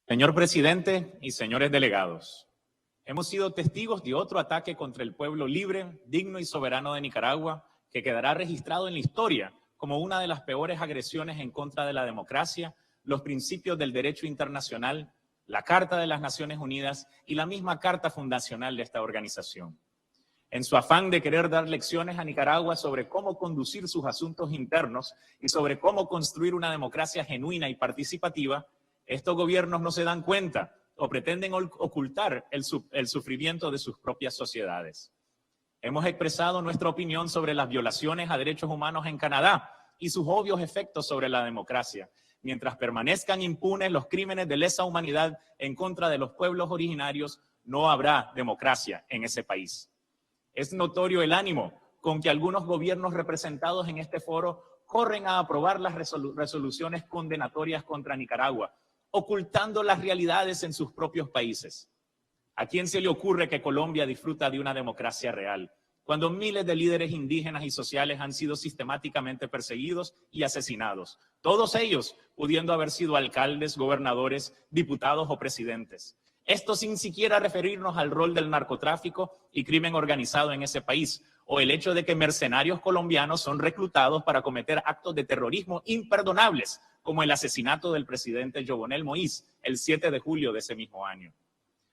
Señor presidente y señores delegados, hemos sido testigos de otro ataque contra el pueblo libre, digno y soberano de Nicaragua, que quedará registrado en la historia como una de las peores agresiones en contra de la democracia, los principios del derecho internacional, la Carta de las Naciones Unidas y la misma Carta Fundacional de esta organización. En su afán de querer dar lecciones a Nicaragua sobre cómo conducir sus asuntos internos y sobre cómo construir una democracia genuina y participativa, estos gobiernos no se dan cuenta o pretenden ocultar el sufrimiento de sus propias sociedades. Hemos expresado nuestra opinión sobre las violaciones a derechos humanos en Canadá y sus obvios efectos sobre la democracia, mientras permanezcan impunes los crímenes de lesa humanidad en contra de los pueblos originarios. No habrá democracia en ese país. Es notorio el ánimo con que algunos gobiernos representados en este foro corren a aprobar las resoluciones condenatorias contra Nicaragua, ocultando las realidades en sus propios países. ¿A quién se le ocurre que Colombia disfruta de una democracia real, cuando miles de líderes indígenas y sociales han sido sistemáticamente perseguidos y asesinados, todos ellos pudiendo haber sido alcaldes, gobernadores, diputados o presidentes? Esto sin siquiera referirnos al rol del narcotráfico y crimen organizado en ese país, o el hecho de que mercenarios colombianos son reclutados para cometer actos de terrorismo imperdonables, como el asesinato del presidente Jovenel Moïse el 7 de julio de ese mismo año.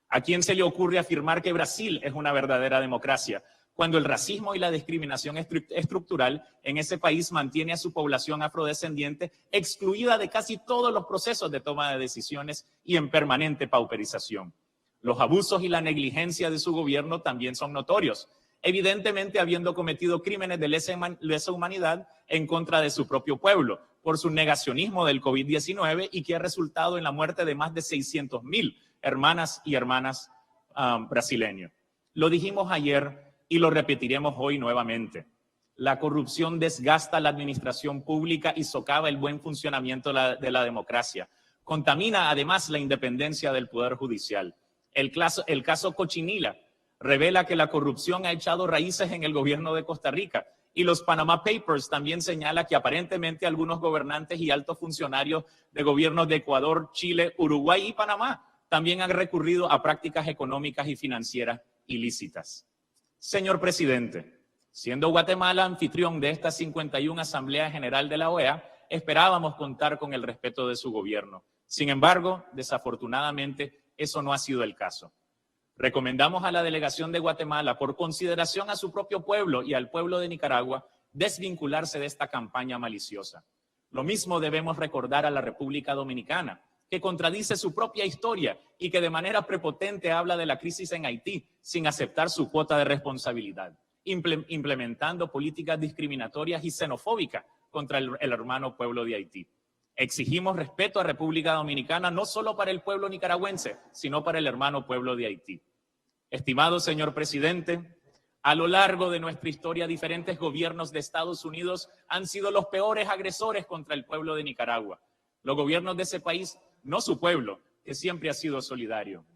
¿A quién se le ocurre afirmar que Brasil es una verdadera democracia, cuando el racismo y la discriminación estructural en ese país mantiene a su población afrodescendiente excluida de casi todos los procesos de toma de decisiones y en permanente pauperización? Los abusos y la negligencia de su gobierno también son notorios, evidentemente habiendo cometido crímenes de lesa humanidad en contra de su propio pueblo por su negacionismo del COVID-19 y que ha resultado en la muerte de más de 600,000 hermanas y hermanos brasileños. Lo dijimos ayer y lo repetiremos hoy nuevamente. La corrupción desgasta la administración pública y socava el buen funcionamiento de la democracia. Contamina además la independencia del Poder Judicial. El caso Cochinilla revela que la corrupción ha echado raíces en el gobierno de Costa Rica, y los Panama Papers también señala que aparentemente algunos gobernantes y altos funcionarios de gobiernos de Ecuador, Chile, Uruguay y Panamá también han recurrido a prácticas económicas y financieras ilícitas. Señor presidente, siendo Guatemala anfitrión de esta 51 Asamblea General de la OEA, esperábamos contar con el respeto de su gobierno. Sin embargo, desafortunadamente, eso no ha sido el caso. Recomendamos a la delegación de Guatemala, por consideración a su propio pueblo y al pueblo de Nicaragua, desvincularse de esta campaña maliciosa. Lo mismo debemos recordar a la República Dominicana, que contradice su propia historia y que de manera prepotente habla de la crisis en Haití sin aceptar su cuota de responsabilidad, implementando políticas discriminatorias y xenofóbicas contra el hermano pueblo de Haití. Exigimos respeto a República Dominicana no solo para el pueblo nicaragüense, sino para el hermano pueblo de Haití. Estimado señor presidente, a lo largo de nuestra historia, diferentes gobiernos de Estados Unidos han sido los peores agresores contra el pueblo de Nicaragua. Los gobiernos de ese país, no su pueblo, que siempre ha sido solidario.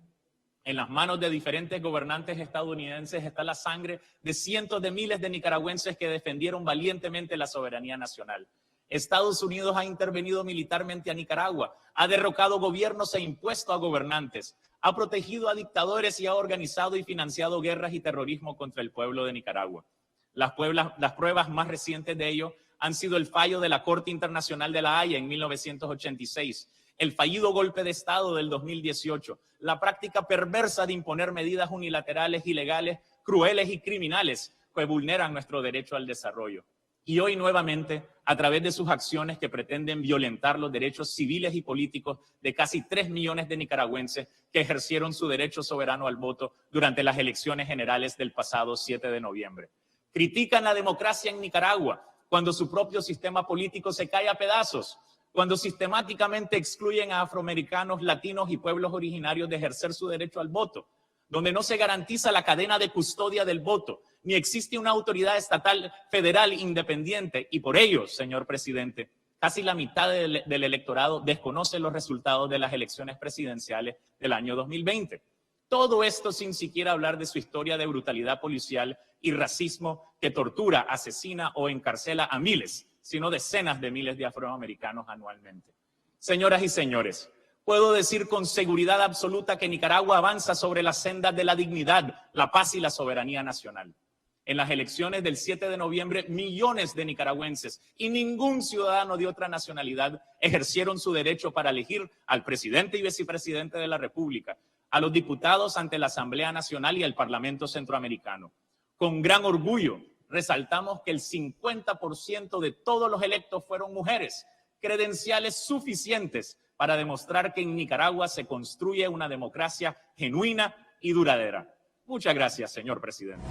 En las manos de diferentes gobernantes estadounidenses está la sangre de cientos de miles de nicaragüenses que defendieron valientemente la soberanía nacional. Estados Unidos ha intervenido militarmente a Nicaragua, ha derrocado gobiernos e impuesto a gobernantes, ha protegido a dictadores y ha organizado y financiado guerras y terrorismo contra el pueblo de Nicaragua. Las pruebas más recientes de ello han sido el fallo de la Corte Internacional de la Haya en 1986, el fallido golpe de Estado del 2018, la práctica perversa de imponer medidas unilaterales, ilegales, crueles y criminales que vulneran nuestro derecho al desarrollo. Y hoy nuevamente, a través de sus acciones que pretenden violentar los derechos civiles y políticos de casi 3 millones de nicaragüenses que ejercieron su derecho soberano al voto durante las elecciones generales del pasado 7 de noviembre. Critican la democracia en Nicaragua cuando su propio sistema político se cae a pedazos, cuando sistemáticamente excluyen a afroamericanos, latinos y pueblos originarios de ejercer su derecho al voto, donde no se garantiza la cadena de custodia del voto, ni existe una autoridad estatal federal independiente, y por ello, señor presidente, casi la mitad del electorado desconoce los resultados de las elecciones presidenciales del año 2020. Todo esto sin siquiera hablar de su historia de brutalidad policial y racismo que tortura, asesina o encarcela a miles, sino decenas de miles de afroamericanos anualmente. Señoras y señores, Puedo decir con seguridad absoluta que Nicaragua avanza sobre las sendas de la dignidad, la paz y la soberanía nacional. En las elecciones del 7 de noviembre, millones de nicaragüenses y ningún ciudadano de otra nacionalidad ejercieron su derecho para elegir al presidente y vicepresidente de la República, a los diputados ante la Asamblea Nacional y el Parlamento Centroamericano. Con gran orgullo, resaltamos que el 50% de todos los electos fueron mujeres, credenciales suficientes para demostrar que en Nicaragua se construye una democracia genuina y duradera. Muchas gracias, señor presidente.